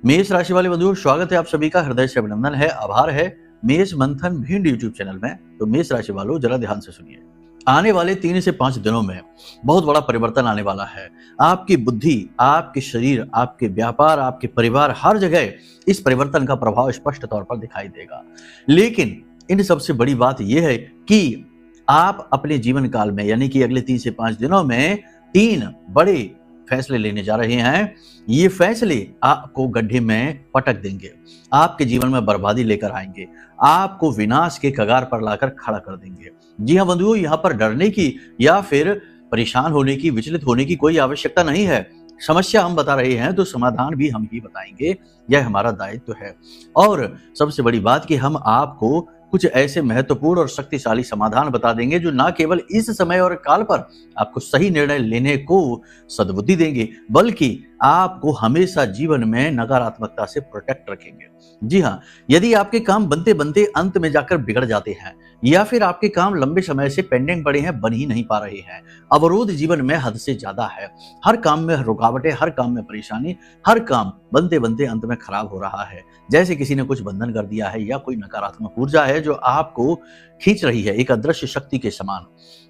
मेष राशि वाले बंधुओं, स्वागत है आप सभी का। हृदय से अभिनंदन है, आभार है मेष मंथन भिंड यूट्यूब चैनल में। तो मेष राशि वालों, जरा ध्यान से सुनिए। आने वाले 3 से 5 दिनों में बहुत बड़ा परिवर्तन आने वाला है। आपकी बुद्धि, आपके शरीर, आपके व्यापार, आपके परिवार, हर जगह इस परिवर्तन का प्रभाव स्पष्ट तौर पर दिखाई देगा। लेकिन इन सबसे बड़ी बात यह है कि आप अपने जीवन काल में, यानी कि अगले 3 से 5 दिनों में 3 बड़े फैसले लेने जा रहे हैं। ये फैसले आपको गड्ढे में पटक देंगे, आपके जीवन में बर्बादी लेकर आएंगे, आपको विनाश के कगार पर लाकर खड़ा कर देंगे। जी हाँ बंधुओं, यहाँ पर डरने की या फिर परेशान होने की, विचलित होने की कोई आवश्यकता नहीं है। समस्या हम बता रहे हैं तो समाधान भी हम ही बताएंगे, यह हमारा दायित्व है। और सबसे बड़ी बात कि हम आपको कुछ ऐसे महत्वपूर्ण और शक्तिशाली समाधान बता देंगे जो न केवल इस समय और काल पर आपको सही निर्णय लेने को सद्बुद्धि देंगे, बल्कि आपको हमेशा जीवन में नकारात्मकता से प्रोटेक्ट रखेंगे। जी हाँ, यदि आपके काम बनते बनते अंत में जाकर बिगड़ जाते हैं या फिर आपके काम लंबे समय से पेंडिंग पड़े हैं, बन ही नहीं पा रहे हैं, अवरोध जीवन में हद से ज्यादा है, हर काम में रुकावटें, हर काम में परेशानी, हर काम बनते बनते अंत में खराब हो रहा है, जैसे किसी ने कुछ बंधन कर दिया है या कोई नकारात्मक ऊर्जा है जो आपको खींच रही है, एक अदृश्य शक्ति के समान।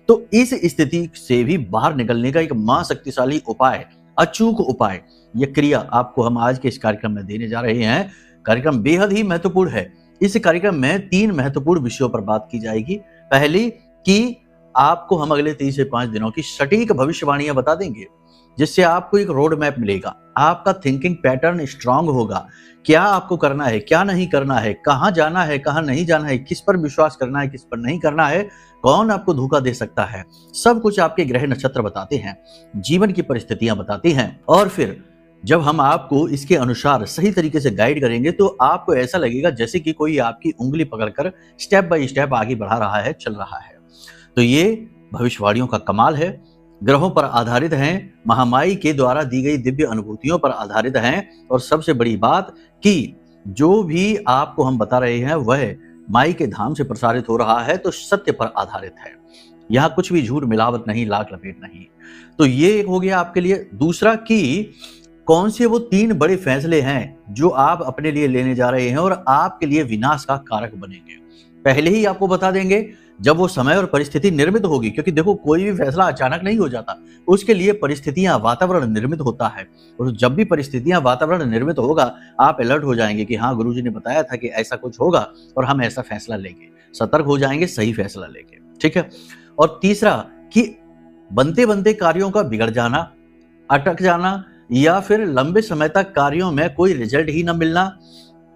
तो इस स्थिति से भी बाहर निकलने का एक महाशक्तिशाली उपाय, अचूक उपाय, यह क्रिया आपको हम आज के इस कार्यक्रम में देने जा रहे हैं। कार्यक्रम बेहद ही महत्वपूर्ण है। इस कार्यक्रम में 3 महत्वपूर्ण विषयों पर बात की जाएगी। पहली कि आपको हम अगले 3 से 5 दिनों की सटीक भविष्यवाणियां बता देंगे, जिससे आपको एक रोड मैप मिलेगा, आपका थिंकिंग पैटर्न स्ट्रांग होगा। क्या आपको करना है, क्या नहीं करना है, कहां जाना है, कहां नहीं जाना है, किस पर विश्वास करना है, किस पर नहीं करना है, कौन आपको धोखा दे सकता है, सब कुछ आपके ग्रह नक्षत्र बताते हैं, जीवन की परिस्थितियां बताती हैं। और फिर जब हम आपको इसके अनुसार सही तरीके से गाइड करेंगे तो आपको ऐसा लगेगा जैसे कि कोई आपकी उंगली पकड़कर स्टेप बाय स्टेप आगे बढ़ा रहा है, चल रहा है। तो ये भविष्यवाणियों का कमाल है, ग्रहों पर आधारित हैं, महामाई के द्वारा दी गई दिव्य अनुभूतियों पर आधारित हैं, और सबसे बड़ी बात कि जो भी आपको हम बता रहे हैं वह माई के धाम से प्रसारित हो रहा है, तो सत्य पर आधारित है। यहाँ कुछ भी झूठ मिलावट नहीं, लाख लपेट नहीं। तो ये एक हो गया आपके लिए। दूसरा कि कौन से वो 3 बड़े फैसले हैं जो आप अपने लिए लेने जा रहे हैं और आपके लिए विनाश का कारक बनेंगे। पहले ही आपको बता देंगे जब वो समय और परिस्थिति निर्मित होगी, क्योंकि देखो कोई भी फैसला अचानक नहीं हो जाता, उसके लिए परिस्थितियां, वातावरण निर्मित होता है। और जब भी परिस्थितियां, वातावरण निर्मित होगा, आप अलर्ट हो जाएंगे कि हाँ, गुरुजी ने बताया था कि ऐसा कुछ होगा और हम ऐसा फैसला लेंगे। सतर्क हो जाएंगे, सही फैसला लेंगे। ठीक है। और तीसरा कि बनते बनते कार्यों का बिगड़ जाना, अटक जाना, या फिर लंबे समय तक कार्यों में कोई रिजल्ट ही न मिलना,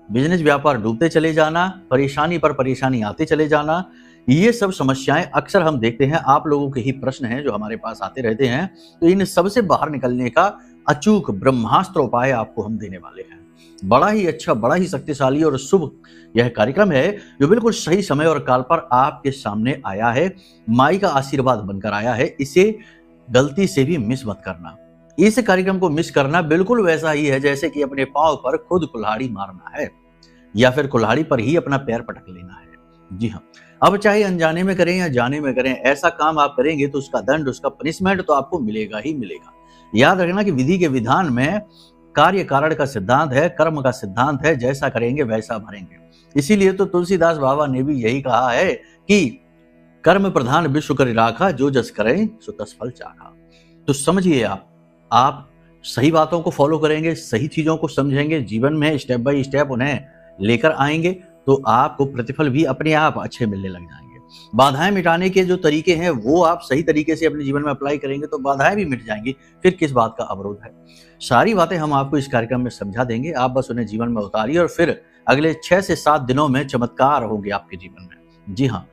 बिजनेस व्यापार डूबते चले जाना, परेशानी पर परेशानी आते चले जाना, ये सब समस्याएं अक्सर हम देखते हैं। आप लोगों के ही प्रश्न हैं जो हमारे पास आते रहते हैं। तो इन सब से बाहर निकलने का अचूक ब्रह्मास्त्र उपाय आपको हम देने वाले हैं। बड़ा ही अच्छा, बड़ा ही शक्तिशाली और शुभ यह कार्यक्रम है जो बिल्कुल सही समय और काल पर आपके सामने आया है, माई का आशीर्वाद बनकर आया है। इसे गलती से भी मिस मत करना। इस कार्यक्रम को मिस करना बिल्कुल वैसा ही है जैसे कि अपने पांव पर खुद कुल्हाड़ी मारना है या फिर कुल्हाड़ी पर ही अपना पैर पटक लेना है। जी हाँ, अब चाहे अनजाने में करें या जाने में करें, ऐसा काम आप करेंगे तो उसका दंड, उसका पनिशमेंट तो आपको मिलेगा ही मिलेगा। याद रखना कि विधि के विधान में कार्य कारण का सिद्धांत है, कर्म का सिद्धांत है, जैसा करेंगे वैसा भरेंगे। इसीलिए तो तुलसीदास बाबा ने भी यही कहा है कि कर्म प्रधान विश्व कर राखा, जो जस करें सो तस फल चाखा। तो समझिए, आप सही बातों को फॉलो करेंगे, सही चीजों को समझेंगे, जीवन में स्टेप बाय स्टेप उन्हें लेकर आएंगे, तो आपको प्रतिफल भी अपने आप अच्छे मिलने लग जाएंगे। बाधाएं मिटाने के जो तरीके हैं वो आप सही तरीके से अपने जीवन में अप्लाई करेंगे तो बाधाएं भी मिट जाएंगी। फिर किस बात का अवरोध है? सारी बातें हम आपको इस कार्यक्रम में समझा देंगे। आप बस उन्हें जीवन में उतारिए और फिर अगले 6 से 7 दिनों में चमत्कार होंगे आपके जीवन में। जी हाँ,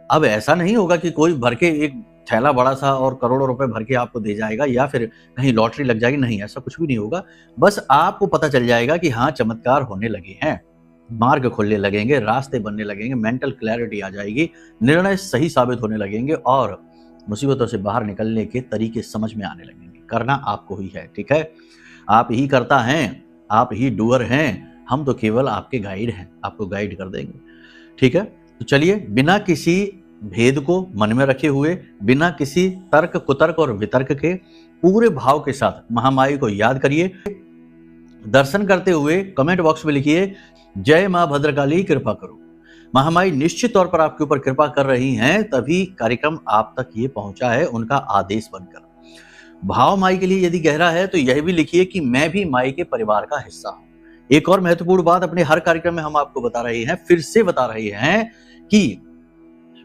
अब ऐसा नहीं होगा कि कोई भर के एक थैला बड़ा सा और करोड़ों रुपए भर के आपको दे जाएगा या फिर कहीं लॉटरी लग जाएगी। नहीं, ऐसा कुछ भी नहीं होगा। बस आपको पता चल जाएगा कि हाँ, चमत्कार होने लगे हैं, मार्ग खुलने लगेंगे, रास्ते बनने लगेंगे, मेंटल क्लैरिटी आ जाएगी, निर्णय सही साबित होने लगेंगे और मुसीबतों से बाहर निकलने के तरीके समझ में आने लगेंगे। करना आपको ही है। ठीक है, आप ही करता हैं, आप ही डूअर हैं, हम तो केवल आपके गाइड हैं, आपको गाइड कर देंगे। ठीक है, तो चलिए, बिना किसी भेद को मन में रखे हुए, बिना किसी तर्क कुतर्क और वितर्क के, पूरे भाव के साथ महामाई को याद करिए, दर्शन करते हुए कमेंट बॉक्स में लिखिए जय मां भद्रकाली कृपा करो। महामाई निश्चित तौर पर आपके ऊपर कृपा कर रही हैं, तभी कार्यक्रम आप तक ये पहुंचा है उनका आदेश बनकर। भाव माई के लिए यदि गहरा है तो यह भी लिखिए कि मैं भी माई के परिवार का हिस्सा हूं। एक और महत्वपूर्ण बात अपने हर कार्यक्रम में हम आपको बता रहे हैं, फिर से बता रहे हैं कि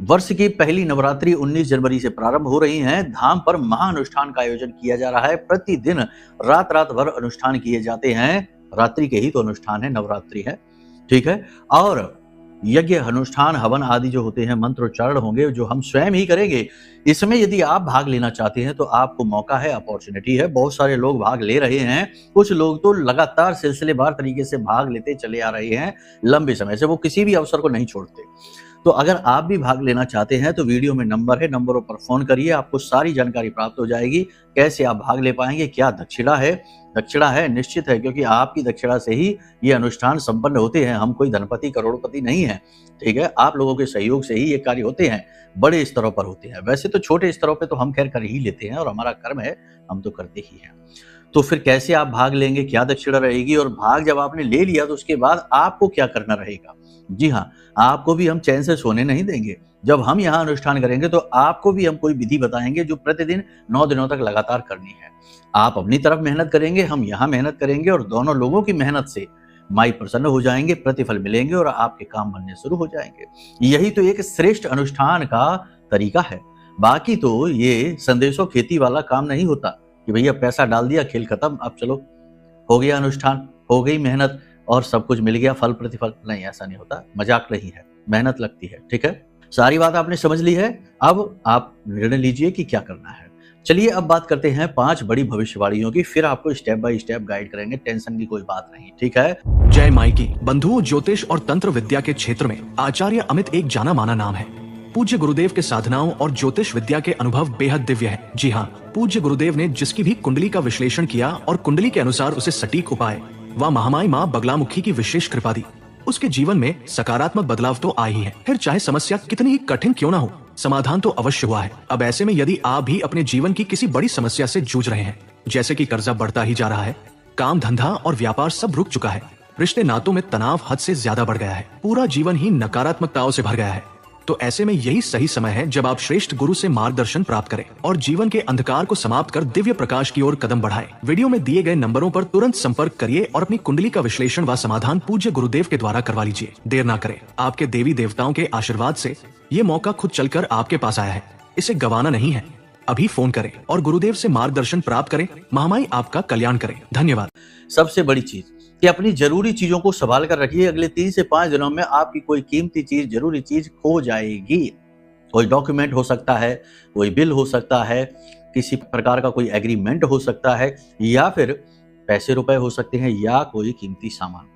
वर्ष की पहली नवरात्रि 19 जनवरी से प्रारंभ हो रही है। धाम पर महाअनुष्ठान का आयोजन किया जा रहा है। प्रतिदिन रात रात भर अनुष्ठान किए जाते हैं। रात्रि के ही तो अनुष्ठान है, नवरात्रि है, ठीक है। और यज्ञ, अनुष्ठान, हवन आदि जो होते हैं, मंत्रोच्चारण होंगे जो हम स्वयं ही करेंगे। इसमें यदि आप भाग लेना चाहते हैं तो आपको मौका है, अपॉर्चुनिटी है। बहुत सारे लोग भाग ले रहे हैं। कुछ लोग तो लगातार सिलसिलेवार तरीके से भाग लेते चले आ रहे हैं लंबे समय से, वो किसी भी अवसर को नहीं छोड़ते। तो अगर आप भी भाग लेना चाहते हैं तो वीडियो में नंबर है, नंबरों पर फोन करिए, आपको सारी जानकारी प्राप्त हो जाएगी। कैसे आप भाग ले पाएंगे, क्या दक्षिणा है। दक्षिणा है, निश्चित है, क्योंकि आपकी दक्षिणा से ही ये अनुष्ठान संपन्न होते हैं। हम कोई धनपति करोड़पति नहीं है, ठीक है। आप लोगों के सहयोग से ही ये कार्य होते हैं, बड़े स्तरों पर होते हैं। वैसे तो छोटे स्तरों पे तो हम खैर कर ही लेते हैं और हमारा कर्म है, हम तो करते ही हैं। तो फिर कैसे आप भाग लेंगे, क्या दक्षिणा रहेगी, और भाग जब आपने ले लिया तो उसके बाद आपको क्या करना रहेगा। जी हाँ, आपको भी हम चैन से सोने नहीं देंगे। जब हम यहाँ अनुष्ठान करेंगे तो आपको भी हम कोई विधि बताएंगे जो प्रतिदिन 9 दिनों तक लगातार करनी है। आप अपनी तरफ मेहनत करेंगे, हम यहाँ मेहनत करेंगे, और दोनों लोगों की मेहनत से माई प्रसन्न हो जाएंगे, प्रतिफल मिलेंगे और आपके काम बनने शुरू हो जाएंगे। यही तो एक श्रेष्ठ अनुष्ठान का तरीका है। बाकी तो ये संदेशों खेती वाला काम नहीं होता कि भैया पैसा डाल दिया, खेल खत्म, अब चलो हो गया अनुष्ठान, हो गई मेहनत और सब कुछ मिल गया, फल प्रतिफल। नहीं, ऐसा नहीं होता, मजाक नहीं है, मेहनत लगती है, ठीक है। सारी बात आपने समझ ली है, अब आप निर्णय लीजिए कि क्या करना है। चलिए अब बात करते हैं 5 बड़ी भविष्यवाणियों की, फिर आपको स्टेप बाय स्टेप गाइड करेंगे, टेंशन की कोई बात नहीं, ठीक है। जय माई की। बंधुओं, ज्योतिष और तंत्र विद्या के क्षेत्र में आचार्य अमित एक जाना माना नाम है। पूज्य गुरुदेव के साधनाओं और ज्योतिष विद्या के अनुभव बेहद दिव्य है। जी हाँ, पूज्य गुरुदेव ने जिसकी भी कुंडली का विश्लेषण किया और कुंडली के अनुसार उसे सटीक उपाय व महामाई माँ बगलामुखी की विशेष कृपा दी, उसके जीवन में सकारात्मक बदलाव तो आ ही है। फिर चाहे समस्या कितनी ही कठिन क्यों ना हो, समाधान तो अवश्य हुआ है। अब ऐसे में यदि आप भी अपने जीवन की किसी बड़ी समस्या से जूझ रहे हैं, जैसे कि कर्जा बढ़ता ही जा रहा है, काम धंधा और व्यापार सब रुक चुका है, रिश्ते नातों में तनाव हद से ज्यादा बढ़ गया है, पूरा जीवन ही नकारात्मकताओं से भर गया है, तो ऐसे में यही सही समय है जब आप श्रेष्ठ गुरु से मार्गदर्शन प्राप्त करें और जीवन के अंधकार को समाप्त कर दिव्य प्रकाश की ओर कदम बढ़ाएं। वीडियो में दिए गए नंबरों पर तुरंत संपर्क करिए और अपनी कुंडली का विश्लेषण व समाधान पूज्य गुरुदेव के द्वारा करवा लीजिए। देर ना करें, आपके देवी देवताओं के आशीर्वाद से ये मौका खुद चलकर आपके पास आया है, इसे गंवाना नहीं है। अभी फोन करें और गुरुदेव से मार्गदर्शन प्राप्त करें। महामाई आपका कल्याण करें। धन्यवाद। सबसे बड़ी चीज कि अपनी जरूरी चीजों को संभाल कर रखिए। अगले 3 से 5 दिनों में आपकी कोई कीमती चीज, जरूरी चीज खो जाएगी। कोई डॉक्यूमेंट हो सकता है, कोई बिल हो सकता है, किसी प्रकार का कोई एग्रीमेंट हो सकता है, या फिर पैसे रुपए हो सकते हैं, या कोई कीमती सामान,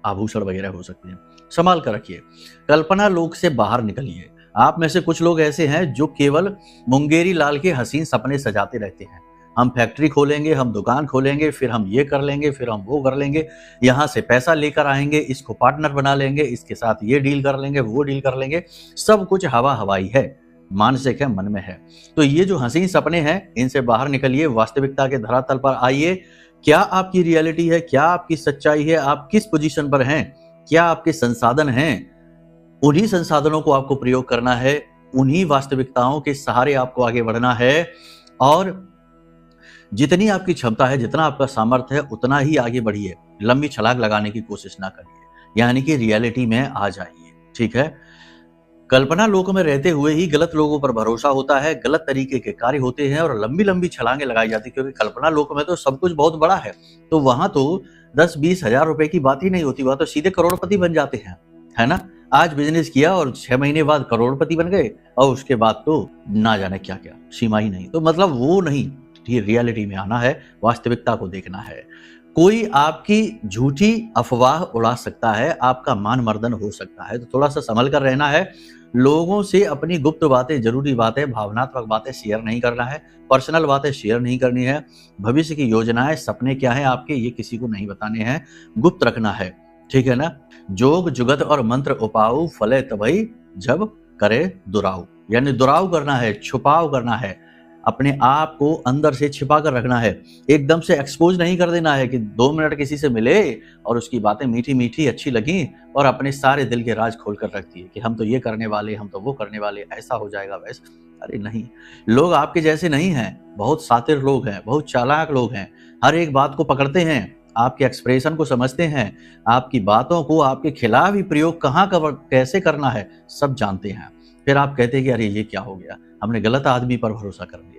आभूषण वगैरह हो सकते हैं। संभाल कर रखिए। कल्पना लोक से बाहर निकलिए। आप में से कुछ लोग ऐसे हैं जो केवल मुंगेरी लाल के हसीन सपने सजाते रहते हैं। हम फैक्ट्री खोलेंगे, हम दुकान खोलेंगे, फिर हम ये कर लेंगे, फिर हम वो कर लेंगे, यहाँ से पैसा लेकर आएंगे, इसको पार्टनर बना लेंगे, इसके साथ ये डील कर लेंगे, वो डील कर लेंगे। सब कुछ हवा हवाई है, मानसिक है, मन में है। तो ये जो हसीन सपने हैं, इनसे बाहर निकलिए, वास्तविकता के धरातल पर आइए। क्या आपकी रियलिटी है, क्या आपकी सच्चाई है, आप किस पोजीशन पर हैं, क्या आपके संसाधन हैं, उन्हीं संसाधनों को आपको प्रयोग करना है, उन्हीं वास्तविकताओं के सहारे आपको आगे बढ़ना है। और जितनी आपकी क्षमता है, जितना आपका सामर्थ्य है, उतना ही आगे बढ़िए। लंबी छलांग लगाने की कोशिश ना करिए, यानी कि रियलिटी में आ जाइए, ठीक है। कल्पना लोक में रहते हुए ही गलत लोगों पर भरोसा होता है, गलत तरीके के कार्य होते हैं और लंबी लंबी छलांगे लगाई जाती है, क्योंकि कल्पना लोक में तो सब कुछ बहुत बड़ा है। तो वहां तो 10-20 हजार रुपए की बात ही नहीं होती, वहां तो सीधे करोड़पति बन जाते हैं, है ना। आज बिजनेस किया और 6 महीने बाद करोड़पति बन गए, और उसके बाद तो ना जाने क्या क्या, सीमा ही नहीं। तो मतलब वो नहीं, ये रियलिटी में आना है, वास्तविकता को देखना है। कोई आपकी झूठी अफवाह उड़ा सकता है, आपका मान मर्दन हो सकता है, तो थोड़ा सा संभल कर रहना है। लोगों से अपनी गुप्त बातें, जरूरी बातें, भावनात्मक बातें शेयर नहीं करना है, पर्सनल बातें शेयर नहीं करनी है। भविष्य की योजनाएं, सपने क्या है आपके, ये किसी को नहीं बताने हैं, गुप्त रखना है, ठीक है ना। जोग जुगत और मंत्र उपाऊ, फले तबई जब करे दुराऊ, यानी दुराऊ करना है, छुपाव करना है, अपने आप को अंदर से छिपा कर रखना है, एकदम से एक्सपोज नहीं कर देना है कि 2 मिनट किसी से मिले और उसकी बातें मीठी मीठी अच्छी लगी और अपने सारे दिल के राज खोल कर रख दिए कि हम तो ये करने वाले, हम तो वो करने वाले, ऐसा हो जाएगा वैसा। अरे नहीं, लोग आपके जैसे नहीं हैं, बहुत शातिर लोग हैं, बहुत चालाक लोग हैं, हर एक बात को पकड़ते हैं, आपके एक्सप्रेशन को समझते हैं, आपकी बातों को आपके खिलाफ ही प्रयोग कहाँ कब कैसे करना है सब जानते हैं। फिर आप कहते हैं कि अरे ये क्या हो गया, हमने गलत आदमी पर भरोसा कर लिया।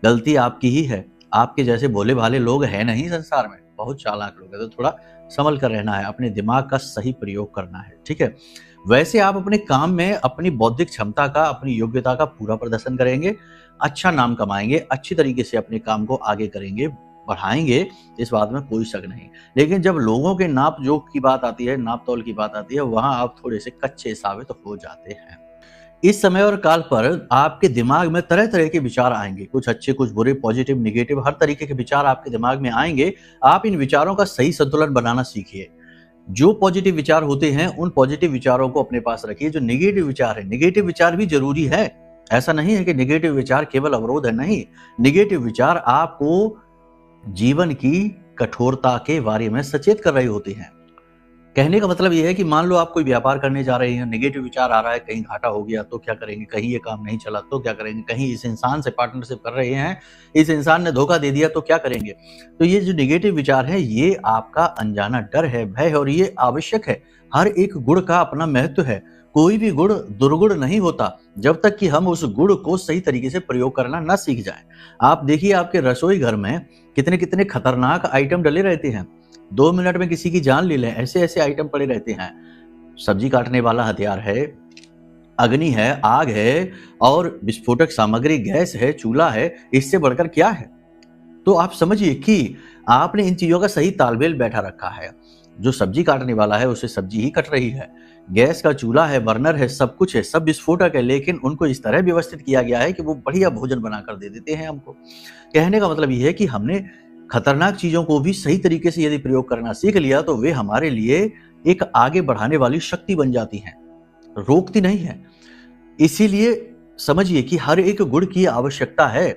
गलती आपकी ही है, आपके जैसे भोले भाले लोग हैं नहीं संसार में, बहुत चालाक लोग हैं, तो थोड़ा संभल कर रहना है, अपने दिमाग का सही प्रयोग करना है, ठीक है। वैसे आप अपने काम में अपनी बौद्धिक क्षमता का, अपनी योग्यता का पूरा प्रदर्शन करेंगे, अच्छा नाम कमाएंगे, अच्छी तरीके से अपने काम को आगे करेंगे, बढ़ाएंगे, इस बात में कोई शक नहीं। लेकिन जब लोगों के नाप जोख की बात आती है, नाप तौल की बात आती है, वहां आप थोड़े से कच्चे साबित हो जाते हैं। इस समय और काल पर आपके दिमाग में तरह तरह के विचार आएंगे, कुछ अच्छे, कुछ बुरे, पॉजिटिव, निगेटिव, हर तरीके के विचार आपके दिमाग में आएंगे। आप इन विचारों का सही संतुलन बनाना सीखिए। जो पॉजिटिव विचार होते हैं उन पॉजिटिव विचारों को अपने पास रखिए। जो निगेटिव विचार है, निगेटिव विचार भी जरूरी है, ऐसा नहीं है कि निगेटिव विचार केवल अवरोध है, नहीं। निगेटिव विचार आपको जीवन की कठोरता के बारे में सचेत कर रहे होते हैं। कहने का मतलब यह है कि मान लो आप कोई व्यापार करने जा रहे हैं, नेगेटिव विचार आ रहा है, कहीं घाटा हो गया तो क्या करेंगे, कहीं ये काम नहीं चला तो क्या करेंगे, कहीं इस इंसान से पार्टनरशिप कर रहे हैं, इस इंसान ने धोखा दे दिया तो क्या करेंगे। तो ये जो नेगेटिव विचार है ये आपका अनजाना डर है, भय है, और ये आवश्यक है। हर एक गुण का अपना महत्व है, कोई भी गुण दुर्गुण नहीं होता जब तक कि हम उस गुण को सही तरीके से प्रयोग करना न सीख जाएं। आप देखिए आपके रसोई घर में कितने कितने खतरनाक आइटम डले रहते हैं, 2 मिनट में किसी की जान ले लें, ऐसे ऐसे आइटम पड़े रहते हैं। सब्जी काटने वाला हथियार है, अग्नि है, आग है, और विस्फोटक सामग्री गैस है, चूल्हा है, इससे बढ़कर क्या है। तो आप समझिए कि आपने इन चीजों का सही तालमेल बैठा रखा है। जो सब्जी काटने वाला है उसे सब्जी ही कट रही है, गैस का चूल्हा है, बर्नर है, सब कुछ है, सब विस्फोटक है, लेकिन उनको इस तरह व्यवस्थित किया गया है कि वो बढ़िया भोजन बनाकर दे देते हैं हमको। कहने का मतलब ये है कि हमने खतरनाक चीजों को भी सही तरीके से यदि प्रयोग करना सीख लिया तो वे हमारे लिए एक आगे बढ़ाने वाली शक्ति बन जाती हैं, रोकती नहीं है। इसीलिए समझिए कि हर एक गुण की आवश्यकता है,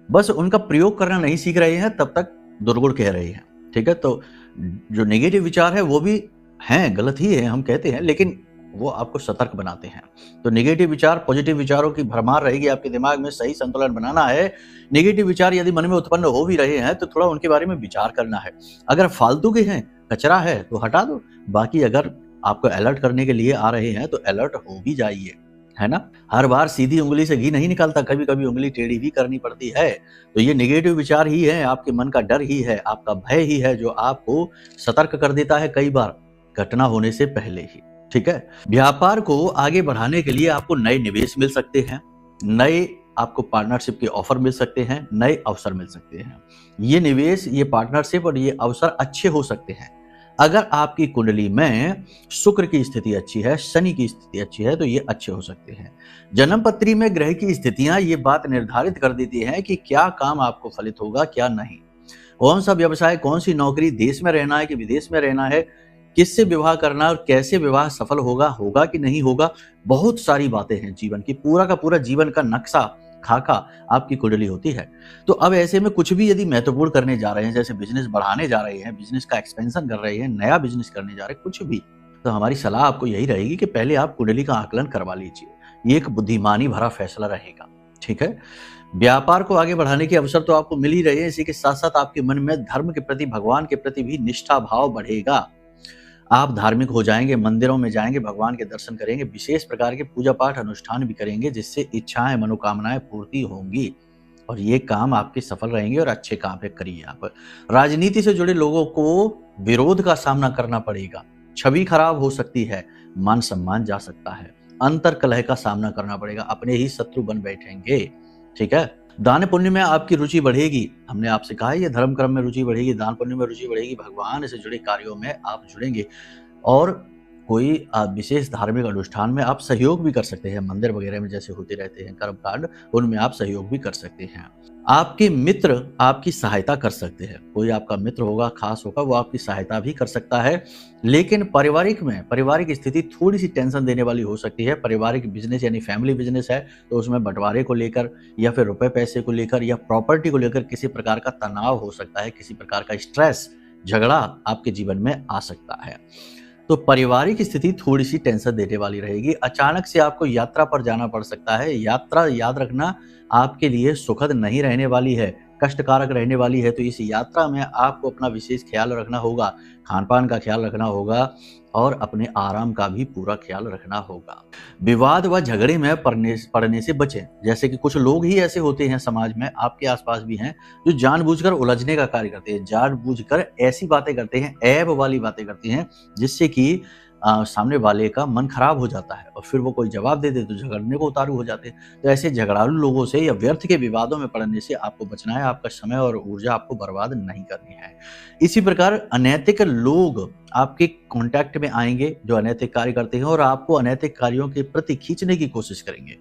बस उनका प्रयोग करना नहीं सीख रहे हैं तब तक दुर्गुण कह रहे हैं, ठीक है। तो जो नेगेटिव विचार है वो भी हैं, गलत ही है हम कहते हैं, लेकिन वो आपको सतर्क बनाते हैं। तो नेगेटिव विचार, पॉजिटिव विचारों की भरमार रहेगी आपके दिमाग में, सही संतुलन बनाना है। नेगेटिव विचार यदि मन में उत्पन्न हो भी रहे हैं तो थोड़ा उनके बारे में विचार करना है। अगर फालतू के हैं, कचरा है तो हटा दो, बाकी अगर आपको अलर्ट करने के लिए आ रहे हैं तो अलर्ट हो भी जाइए, है ना। हर बार सीधी उंगली से घी नहीं निकलता, कभी कभी उंगली टेढ़ी भी करनी पड़ती है। तो ये नेगेटिव विचार ही है, आपके मन का डर ही है, आपका भय ही है जो आपको सतर्क कर देता है कई बार घटना होने से पहले ही, ठीक है। व्यापार को आगे बढ़ाने के लिए आपको नए निवेश मिल सकते हैं, नए आपको पार्टनरशिप के ऑफर मिल सकते हैं, नए अवसर मिल सकते हैं। ये निवेश, ये पार्टनरशिप और ये अवसर अच्छे हो सकते हैं अगर आपकी कुंडली में शुक्र की स्थिति अच्छी है, शनि की स्थिति अच्छी है तो ये अच्छे हो सकते हैं। जन्म पत्री में ग्रह की स्थितियां ये बात निर्धारित कर देती हैं कि क्या काम आपको फलित होगा, क्या नहीं, कौन सा व्यवसाय, कौन सी नौकरी, देश में रहना है कि विदेश में रहना है, किससे विवाह करना और कैसे विवाह सफल होगा कि नहीं होगा। बहुत सारी बातें हैं जीवन की, पूरा का पूरा जीवन का नक्शा खाका आपकी कुंडली होती है। तो अब ऐसे में कुछ भी यदि महत्वपूर्ण करने जा रहे हैं, जैसे बिजनेस बढ़ाने जा रहे हैं, बिजनेस का एक्सपेंशन कर रहे हैं, नया बिजनेस करने जा रहे हैं, कुछ भी, तो हमारी सलाह आपको यही रहेगी कि पहले आप कुंडली का आकलन करवा लीजिए। ये एक बुद्धिमानी भरा फैसला रहेगा, ठीक है। व्यापार को आगे बढ़ाने के अवसर तो आपको मिल ही रहे हैं, इसी के साथ साथ आपके मन में धर्म के प्रति, भगवान के प्रति भी निष्ठा भाव बढ़ेगा। आप धार्मिक हो जाएंगे, मंदिरों में जाएंगे, भगवान के दर्शन करेंगे, विशेष प्रकार के पूजा पाठ अनुष्ठान भी करेंगे जिससे इच्छाएं, मनोकामनाएं पूर्ति होंगी और ये काम आपके सफल रहेंगे और अच्छे काम है करिए आप। राजनीति से जुड़े लोगों को विरोध का सामना करना पड़ेगा, छवि खराब हो सकती है, मान सम्मान जा सकता है, अंतर कलह का सामना करना पड़ेगा, अपने ही शत्रु बन बैठेंगे, ठीक है। दान पुण्य में आपकी रुचि बढ़ेगी, हमने आपसे कहा ये धर्म कर्म में रुचि बढ़ेगी, दान पुण्य में रुचि बढ़ेगी, भगवान से जुड़े कार्यों में आप जुड़ेंगे और कोई विशेष धार्मिक अनुष्ठान में आप सहयोग भी कर सकते हैं, मंदिर वगैरह में जैसे होते रहते हैं कर्मकांड, उनमें आप सहयोग भी कर सकते हैं। आपके मित्र आपकी सहायता कर सकते हैं, कोई आपका मित्र होगा, खास होगा, वो आपकी सहायता भी कर सकता है। लेकिन पारिवारिक स्थिति थोड़ी-सी टेंशन देने वाली हो सकती है। पारिवारिक बिज़नेस यानी फैमिली बिज़नेस है, तो उसमें बँटवारे को लेकर या फिर रुपए-पैसे को लेकर या प्रॉपर्टी को लेकर किसी प्रकार का तनाव हो सकता है, किसी प्रकार का स्ट्रेस, झगड़ा आपके जीवन में आ सकता है। तो पारिवारिक स्थिति थोड़ी-सी टेंशन देने वाली रहेगी। अचानक से आपको यात्रा पर जाना पड़ सकता है। यात्रा याद रखना आपके लिए सुखद नहीं रहने वाली है, कष्टकारक रहने वाली है। तो इस यात्रा में आपको अपना विशेष ख्याल रखना होगा, खान-पान का ख्याल रखना होगा और अपने आराम का भी पूरा ख्याल रखना होगा। विवाद व झगड़े में पड़ने से बचें। जैसे कि कुछ लोग ही ऐसे होते हैं समाज में, आपके आस-पास भी हैं, जो जानबूझकर उलझने का कार्य करते हैं, जानबूझकर ऐसी बातें करते हैं, ऐब वाली बातें करती हैं, जिससे कि सामने वाले का मन खराब हो जाता है और फिर वो कोई जवाब दे दे तो झगड़ने को उतारू हो जाते हैं। तो ऐसे झगड़ालू लोगों से या व्यर्थ के विवादों में पड़ने से आपको बचना है, आपका समय और ऊर्जा आपको बर्बाद नहीं करनी है। इसी प्रकार अनैतिक लोग आपके कॉन्टैक्ट में आएँगे, जो अनैतिक कार्य करते हैं और आपको अनैतिक कार्यों के प्रति खींचने की कोशिश करेंगे,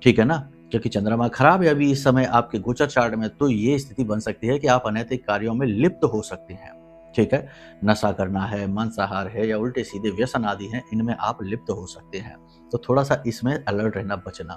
ठीक है ना? क्योंकि चंद्रमा खराब है अभी इस समय आपके गोचर चार्ट में, तो ये स्थिति बन सकती है कि आप अनैतिक कार्यों में लिप्त हो सकते हैं, ठीक है? नशा करना है, मांसाहार है या उल्टे-सीधे व्यसन आदि हैं, इनमें आप लिप्त हो सकते हैं। तो थोड़ा-सा इसमें अलर्ट रहना, बचना।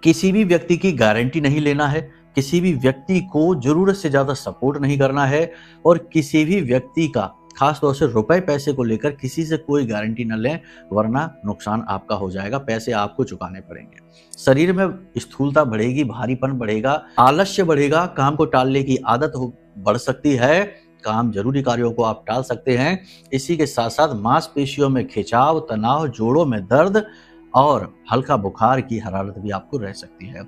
किसी भी व्यक्ति की गारंटी नहीं लेना है, किसी भी व्यक्ति को ज़रूरत से ज़्यादा सपोर्ट नहीं करना है और किसी भी व्यक्ति का खास तौर से रुपए-पैसे को लेकर किसी से कोई गारंटी न लें, वरना नुकसान आपका हो जाएगा, पैसे आपको चुकाने पड़ेंगे। शरीर में स्थूलता बढ़ेगी, भारीपन बढ़ेगा, आलस्य बढ़ेगा, काम को टालने की आदत बढ़ सकती है, काम जरूरी कार्यों को आप टाल सकते हैं। इसी के साथ साथ मांसपेशियों में खिंचाव, तनाव, जोड़ों में दर्द और हल्का बुखार की हरारत भी आपको रह सकती है।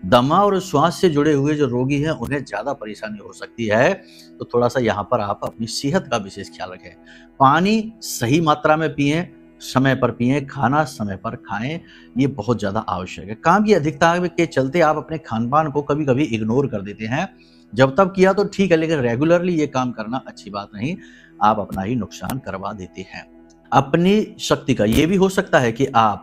दमा और श्वास से जुड़े हुए जो रोगी हैं उन्हें ज़्यादा परेशानी हो सकती है, तो थोड़ा-सा यहाँ पर आप अपनी सेहत का विशेष ख्याल रखें। पानी सही मात्रा में पिएँ, समय पर पिएँ, खाना समय पर खाएँ, ये बहुत ज़्यादा आवश्यक है। काम की अधिकता के चलते आप अपने खान-पान को कभी-कभी इग्नोर कर देते हैं। जब तब किया तो ठीक है, लेकिन रेगुलरली ये काम करना अच्छी बात नहीं, आप अपना ही नुकसान करवा देते हैं। अपनी शक्ति का ये भी हो सकता है कि आप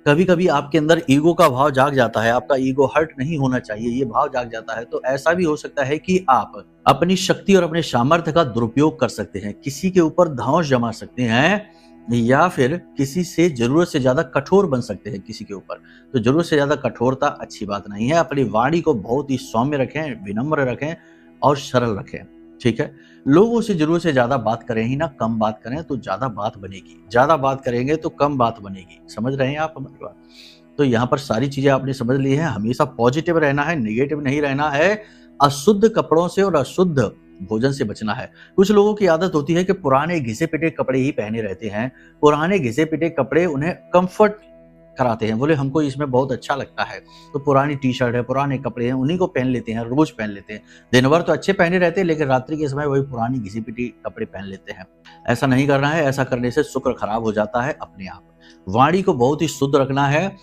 कभी-कभी आपके अंदर ईगो का भाव जाग जाता है, आपका ईगो हर्ट नहीं होना चाहिए, ये भाव जाग जाता है, तो ऐसा भी हो सकता है कि आप अपनी शक्ति और अपने सामर्थ्य का दुरुपयोग कर सकते हैं, किसी के ऊपर धौंस जमा सकते हैं या फिर किसी से ज़रूरत से ज़्यादा कठोर बन सकते हैं किसी के ऊपर। तो ज़रूरत से ज़्यादा कठोरता अच्छी बात नहीं है। अपनी वाणी को बहुत ही सौम्य रखें, विनम्र रखें और सरल रखें, ठीक है? लोगों से ज़रूरत से ज़्यादा बात करें ही ना, कम बात करें तो ज़्यादा बात बनेगी। ज़्यादा बात करेंगे तो कम बात बनेगी। समझ रहे हैं आप हमारी बात? तो यहाँ पर सारी चीज़ें आपने समझ ली हैं। हमेशा पॉजिटिव रहना है, नेगेटिव नहीं रहना है। अशुद्ध कपड़ों से और अशुद्ध भोजन से बचना है। कुछ लोगों की आदत होती है कि पुराने घिसे-पिटे कपड़े ही पहने रहते हैं। पुराने घिसे-पिटे कपड़े उन्हें कम्फर्ट कराते हैं, बोले हमको इसमें बहुत अच्छा लगता है, तो पुरानी टी-शर्ट है, पुराने कपड़े हैं, उन्हीं को पहन लेते हैं, रोज पहन लेते हैं। दिन भर तो अच्छे पहने रहते हैं, लेकिन रात्रि के समय वही पुरानी घिसी-पिटी कपड़े पहन लेते हैं। ऐसा नहीं करना है, ऐसा करने से शुक्र खराब हो जाता है अपने आप। वाणी को बहुत ही शुद्ध रखना है,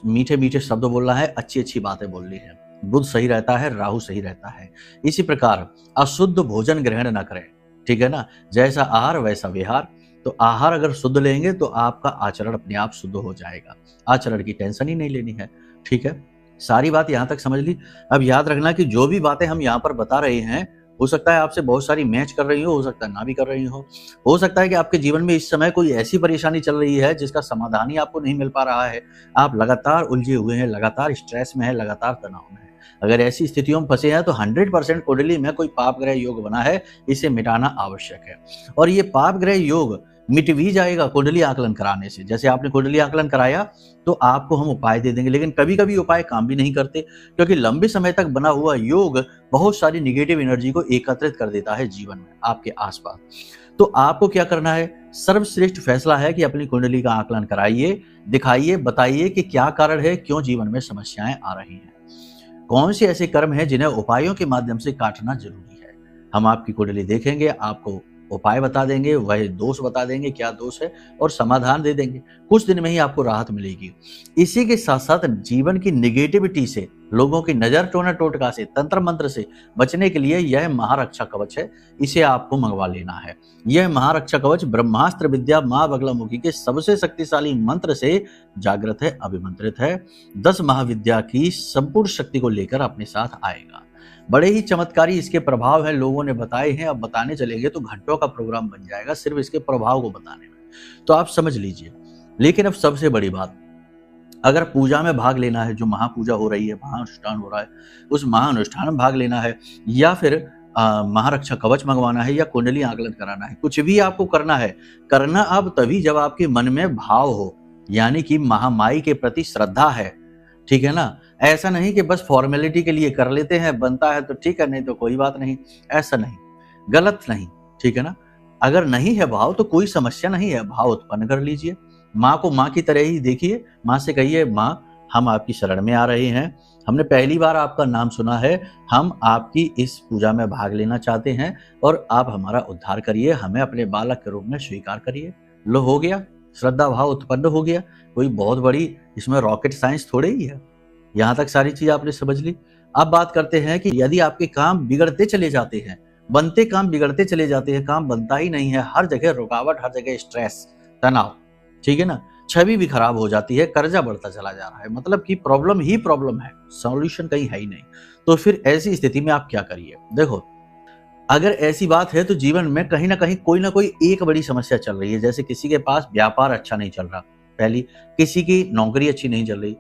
मीठे-मीठे शब्द बोलना है, अच्छी-अच्छी बातें बोलनी है। बुध सही रहता है, राहु सही रहता है। इसी प्रकार अशुद्ध भोजन ग्रहण ना करें, ठीक है ना? जैसा आहार वैसा विहार। तो आहार अगर शुद्ध लेंगे तो आपका आचरण अपने आप शुद्ध हो जाएगा। आचरण की टेंशन ही नहीं लेनी है, ठीक है? सारी बात यहाँ तक समझ ली। अब याद रखना कि जो भी बातें हम यहाँ पर बता रहे हैं, हो सकता है आपसे बहुत सारी मैच कर रही हो सकता है ना भी कर रही हो सकता है कि आपके जीवन में इस समय कोई ऐसी परेशानी चल रही है जिसका समाधान ही आपको नहीं मिल पा रहा है। आप लगातार उलझे हुए हैं, लगातार स्ट्रेस में हैं, लगातार तनाव में हैं। अगर ऐसी स्थितियों में फंसे हैं तो 100% कुंडली में कोई पाप ग्रह योग बना है, इसे मिटाना आवश्यक है। और ये पाप ग्रह योग मिट भी जाएगा कुंडली आकलन कराने से। जैसे आपने कुंडली आकलन कराया तो आपको हम उपाय दे देंगे, लेकिन कभी कभी उपाय काम भी नहीं करते, क्योंकि लंबे समय तक बना हुआ योग बहुत सारी निगेटिव एनर्जी को एकत्रित कर देता है जीवन में आपके आसपास। तो आपको क्या करना है? सर्वश्रेष्ठ फैसला है कि अपनी कुंडली का आकलन कराइए, दिखाइए, बताइए कि क्या कारण है, क्यों जीवन में समस्याएं आ रही हैं, कौन से ऐसे कर्म हैं जिन्हें उपायों के माध्यम से काटना जरूरी है। हम आपकी कुंडली देखेंगे, आपको उपाय बता देंगे, वह दोष बता देंगे क्या दोष है और समाधान दे देंगे। कुछ दिन में ही आपको राहत मिलेगी। इसी के साथ साथ जीवन की निगेटिविटी से, लोगों की नजर टोना टोटका से, तंत्र मंत्र से बचने के लिए यह महारक्षा कवच है, इसे आपको मंगवा लेना है। यह महारक्षा कवच ब्रह्मास्त्र विद्या माँ बगलामुखी के सबसे शक्तिशाली मंत्र से जागृत है, अभिमंत्रित है। 10 महाविद्या की संपूर्ण शक्ति को लेकर अपने साथ आएगा। बड़े ही चमत्कारी इसके प्रभाव हैं, लोगों ने बताए हैं। अब बताने चलेंगे तो घंटों का प्रोग्राम बन जाएगा सिर्फ इसके प्रभाव को बताने में, तो आप समझ लीजिए। लेकिन अब सबसे बड़ी बात, अगर पूजा में भाग लेना है, जो महापूजा हो रही है, महाअनुष्ठान हो रहा है, उस महाअनुष्ठान में भाग लेना है, या फिर महारक्षा कवच मंगवाना है, या कुंडली आकलन कराना है, कुछ भी आपको करना है, करना अब तभी जब आपके मन में भाव हो, यानी कि महामाई के प्रति श्रद्धा है, ठीक है ना। ऐसा नहीं कि बस फॉर्मेलिटी के लिए कर लेते हैं, बनता है तो ठीक है, नहीं तो कोई बात नहीं, ऐसा नहीं, गलत नहीं, ठीक है ना। अगर नहीं है भाव तो कोई समस्या नहीं है, भाव उत्पन्न कर लीजिए। माँ को माँ की तरह ही देखिए, माँ से कहिए, माँ हम आपकी शरण में आ रहे हैं, हमने पहली बार आपका नाम सुना है, हम आपकी इस पूजा में भाग लेना चाहते हैं और आप हमारा उद्धार करिए, हमें अपने बालक के रूप में स्वीकार करिए। लो, हो गया, श्रद्धा भाव उत्पन्न हो गया। कोई बहुत बड़ी इसमें रॉकेट साइंस थोड़े ही है। यहाँ तक सारी चीज आपने समझ ली। अब बात करते हैं कि यदि आपके काम बिगड़ते चले जाते हैं, बनते काम बिगड़ते चले जाते हैं, काम बनता ही नहीं है, हर जगह रुकावट, हर जगह स्ट्रेस, तनाव, ठीक है ना, छवि भी खराब हो जाती है, कर्जा बढ़ता चला जा रहा है, मतलब कि प्रॉब्लम ही प्रॉब्लम है, सॉल्यूशन कहीं है ही नहीं, तो फिर ऐसी स्थिति में आप क्या करिए। देखो, अगर ऐसी बात है तो जीवन में कहीं ना कोई एक बड़ी समस्या चल रही है। जैसे किसी के पास व्यापार अच्छा नहीं चल रहा, पहली, किसी की नौकरी अच्छी नहीं चल रही,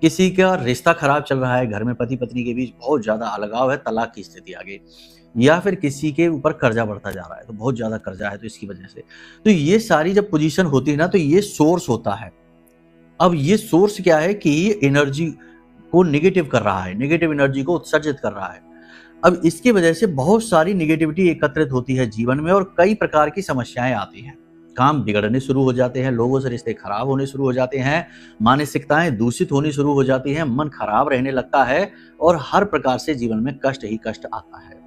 किसी का रिश्ता खराब चल रहा है, घर में पति पत्नी के बीच बहुत ज्यादा अलगाव है, तलाक की स्थिति आ गई, या फिर किसी के ऊपर कर्जा बढ़ता जा रहा है, तो बहुत ज्यादा कर्जा है तो इसकी वजह से। तो ये सारी जब पोजीशन होती है ना, तो ये सोर्स होता है। अब ये सोर्स क्या है कि ये एनर्जी को निगेटिव कर रहा है, नेगेटिव एनर्जी को उत्सर्जित कर रहा है। अब इसकी वजह से बहुत सारी निगेटिविटी एकत्रित होती है जीवन में और कई प्रकार की समस्याएं आती हैं। काम बिगड़ने शुरू हो जाते हैं, लोगों से रिश्ते खराब होने शुरू हो जाते हैं, मानसिकताएं दूषित होनी शुरू हो जाती हैं, मन खराब रहने लगता है और हर प्रकार से जीवन में कष्ट ही कष्ट आता है।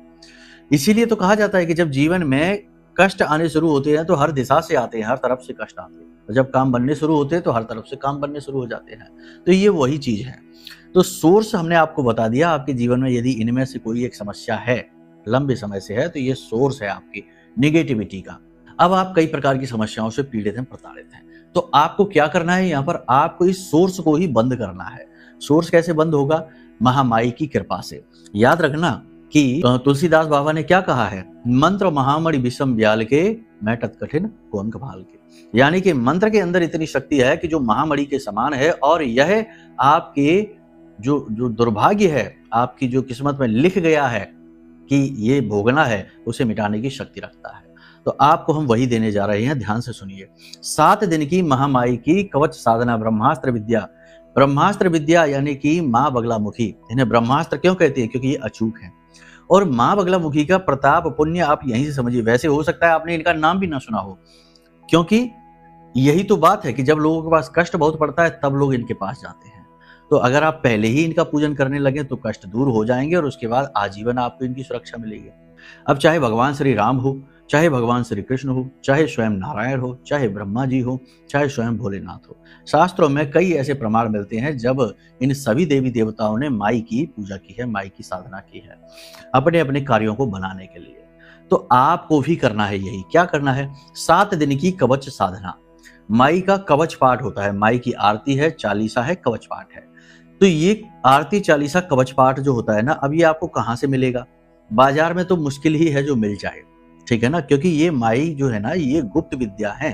इसीलिए तो कहा जाता है कि जब जीवन में कष्ट आने शुरू होते हैं तो हर दिशा से आते हैं, हर तरफ से कष्ट आते हैं, और जब काम बनने शुरू होते हैं तो हर तरफ से काम बनने शुरू हो जाते हैं। तो ये वही चीज है। तो सोर्स हमने आपको बता दिया। आपके जीवन में यदि इनमें से कोई एक समस्या है, लंबे समय से है, तो ये सोर्स है आपकी निगेटिविटी का। अब आप कई प्रकार की समस्याओं से पीड़ित हैं, प्रताड़ित हैं, तो आपको क्या करना है, यहाँ पर आपको इस सोर्स को ही बंद करना है। सोर्स कैसे बंद होगा? महामाई की कृपा से। याद रखना कि तुलसीदास बाबा ने क्या कहा है, मंत्र महामणि विषम ब्याल के, मैं तत् कठिन कौन कभाल के। यानी कि मंत्र के अंदर इतनी शक्ति है कि जो महामणि के समान है, और यह आपके जो दुर्भाग्य है, आपकी जो किस्मत में लिख गया है कि ये भोगना है, उसे मिटाने की शक्ति रखता है। तो आपको हम वही देने जा रहे हैं, ध्यान से सुनिए। 7 दिन की महामाई की कवच साधना ब्रह्मास्त्र विद्या। ब्रह्मास्त्र विद्या यानी कि माँ बगलामुखी। इन्हें ब्रह्मास्त्र क्यों कहती है? क्योंकि ये अचूक है। और माँ बगलामुखी का प्रताप पुण्य आप यहीं से समझिए। वैसे हो सकता है आपने इनका नाम भी ना सुना हो, क्योंकि यही तो बात है कि जब लोगों के पास कष्ट बहुत पड़ता है तब लोग इनके पास जाते हैं। तो अगर आप पहले ही इनका पूजन करने लगे तो कष्ट दूर हो जाएंगे और उसके बाद आजीवन आपको इनकी सुरक्षा मिलेगी। अब चाहे भगवान श्री राम हो, चाहे भगवान श्री कृष्ण हो, चाहे स्वयं नारायण हो, चाहे ब्रह्मा जी हो, चाहे स्वयं भोलेनाथ हो, शास्त्रों में कई ऐसे प्रमाण मिलते हैं जब इन सभी देवी देवताओं ने माई की पूजा की है, माई की साधना की है अपने अपने कार्यों को बनाने के लिए। तो आपको भी करना है यही। क्या करना है? 7 दिन की कवच साधना। माई का कवच पाठ होता है, माई की आरती है, चालीसा है, कवच पाठ है। तो ये आरती, चालीसा, कवच पाठ जो होता है ना, अब ये आपको कहाँ से मिलेगा? बाजार में तो मुश्किल ही है जो मिल जाए, ठीक है ना, क्योंकि ये माई जो है ना, ये गुप्त विद्या है।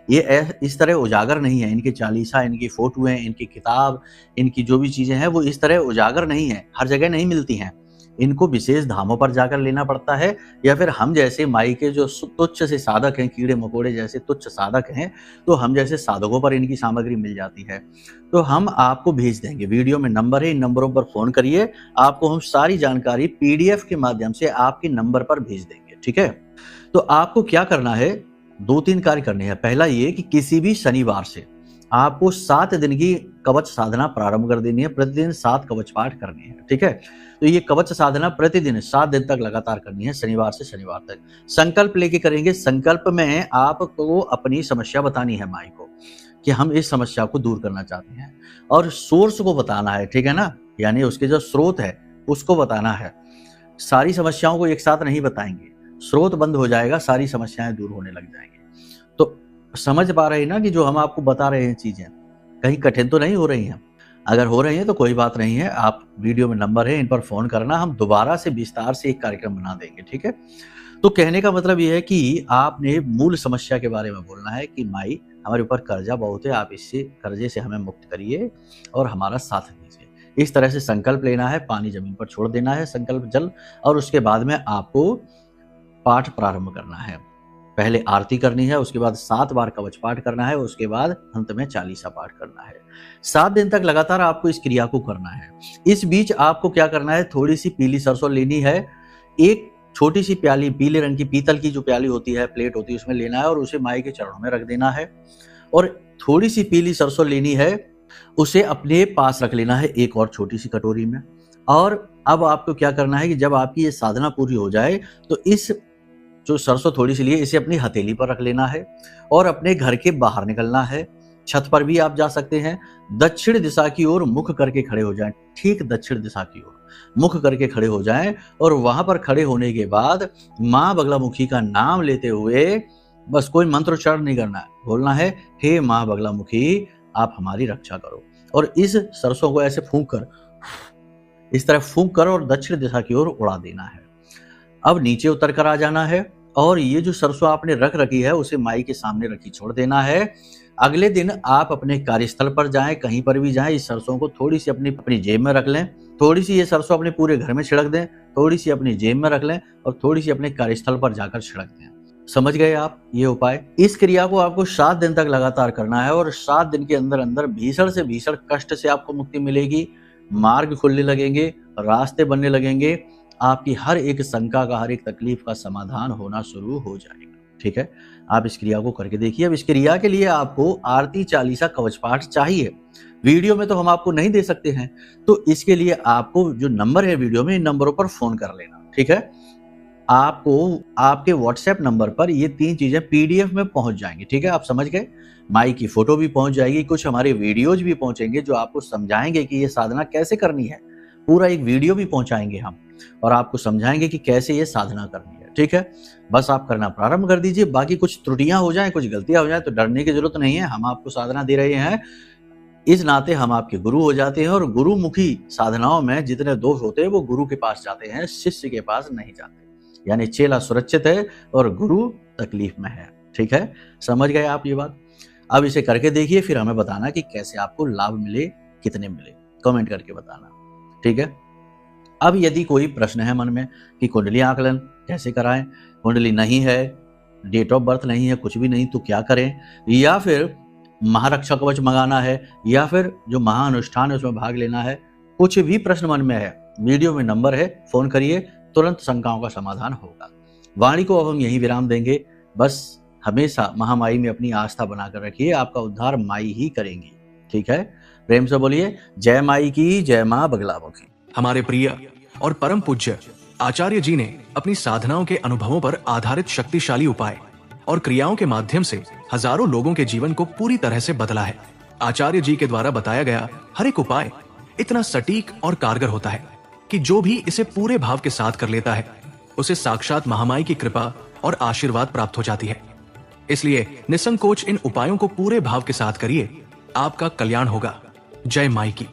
ये इस तरह उजागर नहीं है। इनके चालीसा, इनकी फोटोएं, इनकी किताब, इनकी जो भी चीजें हैं वो इस तरह उजागर नहीं है, हर जगह नहीं मिलती हैं। इनको विशेष धामों पर जाकर लेना पड़ता है, या फिर हम जैसे माई के जो तुच्छ से साधक हैं, कीड़े मकोड़े जैसे तुच्छ साधक हैं, तो हम जैसे साधकों पर इनकी सामग्री मिल जाती है। तो हम आपको भेज देंगे, वीडियो में नंबर है, इन नंबरों पर फोन करिए, आपको हम सारी जानकारी PDF के माध्यम से आपके नंबर पर भेज देंगे, ठीक है। तो आपको क्या करना है? 2-3 कार्य करने हैं। पहला ये कि किसी भी शनिवार से आपको 7 दिन की कवच साधना प्रारंभ कर देनी है। प्रतिदिन 7 कवच पाठ करनी है, ठीक है। तो ये कवच साधना प्रतिदिन 7 दिन तक लगातार करनी है, शनिवार से शनिवार तक। संकल्प लेके करेंगे। संकल्प में आपको अपनी समस्या बतानी है माई को कि हम इस समस्या को दूर करना चाहते हैं, और सोर्स को बताना है, ठीक है ना, यानी उसके जो स्रोत है उसको बताना है। सारी समस्याओं को एक साथ नहीं बताएंगे, स्रोत बंद हो जाएगा, सारी समस्याएं दूर होने लग जाएंगी। तो समझ पा रहे हैं ना कि जो हम आपको बता रहे हैं चीजें कहीं कठिन तो नहीं हो रही हैं। अगर हो रही है तो कोई बात नहीं है, आप वीडियो में नंबर है, इन पर फोन करना, हम दोबारा से विस्तार से एक कार्यक्रम बना देंगे, ठीक है। तो कहने का मतलब ये है कि आपने मूल समस्या के बारे में बोलना है कि माई हमारे ऊपर कर्जा बहुत है, आप इससे कर्जे से हमें मुक्त करिए और हमारा साथ दीजिए। इस तरह से संकल्प लेना है, पानी जमीन पर छोड़ देना है संकल्प जल, और उसके बाद में आपको पाठ प्रारंभ करना है। पहले आरती करनी है, उसके बाद 7 बार कवच पाठ करना है, उसके बाद अंत में चालीसा पाठ करना है। 7 दिन तक लगातार आपको इस क्रिया को करना है। इस बीच आपको क्या करना है, थोड़ी सी पीली सरसों लेनी है, एक छोटी सी प्याली पीले रंग की पीतल की जो प्याली होती है, प्लेट होती है, उसमें लेना है और उसे माई के चरणों में रख देना है। और थोड़ी सी पीली सरसों लेनी है, उसे अपने पास रख लेना है एक और छोटी सी कटोरी में। और अब आपको क्या करना है कि जब आपकी ये साधना पूरी हो जाए तो इस जो सरसों थोड़ी सी लिए इसे अपनी हथेली पर रख लेना है और अपने घर के बाहर निकलना है। छत पर भी आप जा सकते हैं। दक्षिण दिशा की ओर मुख करके खड़े हो जाएं, ठीक दक्षिण दिशा की ओर मुख करके खड़े हो जाएं, और वहां पर खड़े होने के बाद माँ बगलामुखी का नाम लेते हुए, बस कोई मंत्रोच्चारण नहीं करना है, बोलना है हे माँ बगलामुखी आप हमारी रक्षा करो। और इस सरसों को ऐसे फूंक कर, इस तरह फूंक कर और दक्षिण दिशा की ओर उड़ा देना है। अब नीचे उतर कर आ जाना है और ये जो सरसों आपने रख रखी है उसे माई के सामने रखी छोड़ देना है। अगले दिन आप अपने कार्यस्थल पर जाएं, कहीं पर भी जाएं, इस सरसों को थोड़ी सी अपनी जेब में रख लें, थोड़ी सी ये सरसों अपने पूरे घर में छिड़क दें, थोड़ी सी अपनी जेब में रख लें और थोड़ी सी अपने कार्यस्थल पर जाकर छिड़क दें। समझ गए आप ये उपाय? इस क्रिया को आपको 7 दिन तक लगातार करना है और 7 दिन के अंदर अंदर भीषण से भीषण कष्ट से आपको मुक्ति मिलेगी, मार्ग खुलने लगेंगे, रास्ते बनने लगेंगे, आपकी हर एक शंका का, हर एक तकलीफ का समाधान होना शुरू हो जाएगा। ठीक है, आप इस क्रिया को करके देखिए। अब इस क्रिया के लिए आपको आरती, चालीसा, कवच पाठ चाहिए। वीडियो में तो हम आपको नहीं दे सकते हैं, तो इसके लिए आपको जो नंबर है वीडियो में, इन नंबरों पर फोन कर लेना। ठीक है, आपको आपके व्हाट्सएप नंबर पर ये 3 चीजें पीडीएफ में पहुंच जाएंगी। ठीक है, आप समझ गए? माई की फोटो भी पहुंच जाएगी, कुछ हमारे वीडियोज भी पहुंचेंगे जो आपको समझाएंगे कि ये साधना कैसे करनी है। पूरा एक वीडियो भी पहुंचाएंगे हम और आपको समझाएंगे कि कैसे ये साधना करनी है। ठीक है, बस आप करना प्रारंभ कर दीजिए। बाकी कुछ त्रुटियां हो जाएं, कुछ गलतियां हो जाएं तो डरने की जरूरत नहीं है। हम आपको साधना दे रहे हैं, इस नाते हम आपके गुरु हो जाते हैं। और गुरुमुखी साधनाओं में जितने दोष होते हैं वो गुरु के पास जाते हैं, शिष्य के पास नहीं जाते। यानी चेला सुरक्षित है और गुरु तकलीफ में है। ठीक है, समझ गए आप ये बात? अब इसे करके देखिए, फिर हमें बताना कि कैसे आपको लाभ मिले, कितने मिले, कमेंट करके बताना। ठीक है, अब यदि कोई प्रश्न है मन में कि कुंडली आकलन कैसे कराएं, कुंडली नहीं है, डेट ऑफ बर्थ नहीं है, कुछ भी नहीं, तो क्या करें, या फिर महारक्षा कवच मंगाना है, या फिर जो महाअनुष्ठान है उसमें भाग लेना है, कुछ भी प्रश्न मन में है, वीडियो में नंबर है, फोन करिए, तुरंत शंकाओं का समाधान होगा। वाणी को अब हम यही विराम देंगे। बस हमेशा महामाई में अपनी आस्था बनाकर रखिए, आपका उद्धार माई ही करेंगी। ठीक है, प्रेम से बोलिए जय माई की, जय माँ बगलामुखी। हमारे प्रिय और परम पूज्य आचार्य जी ने अपनी साधनाओं के अनुभवों पर आधारित शक्तिशाली उपाय और क्रियाओं के माध्यम से हजारों लोगों के जीवन को पूरी तरह से बदला है। आचार्य जी के द्वारा बताया गया हर एक उपाय इतना सटीक और कारगर होता है कि जो भी इसे पूरे भाव के साथ कर लेता है उसे साक्षात महामाई की कृपा और आशीर्वाद प्राप्त हो जाती है। इसलिए निसंकोच इन उपायों को पूरे भाव के साथ करिए, आपका कल्याण होगा। जय माई की।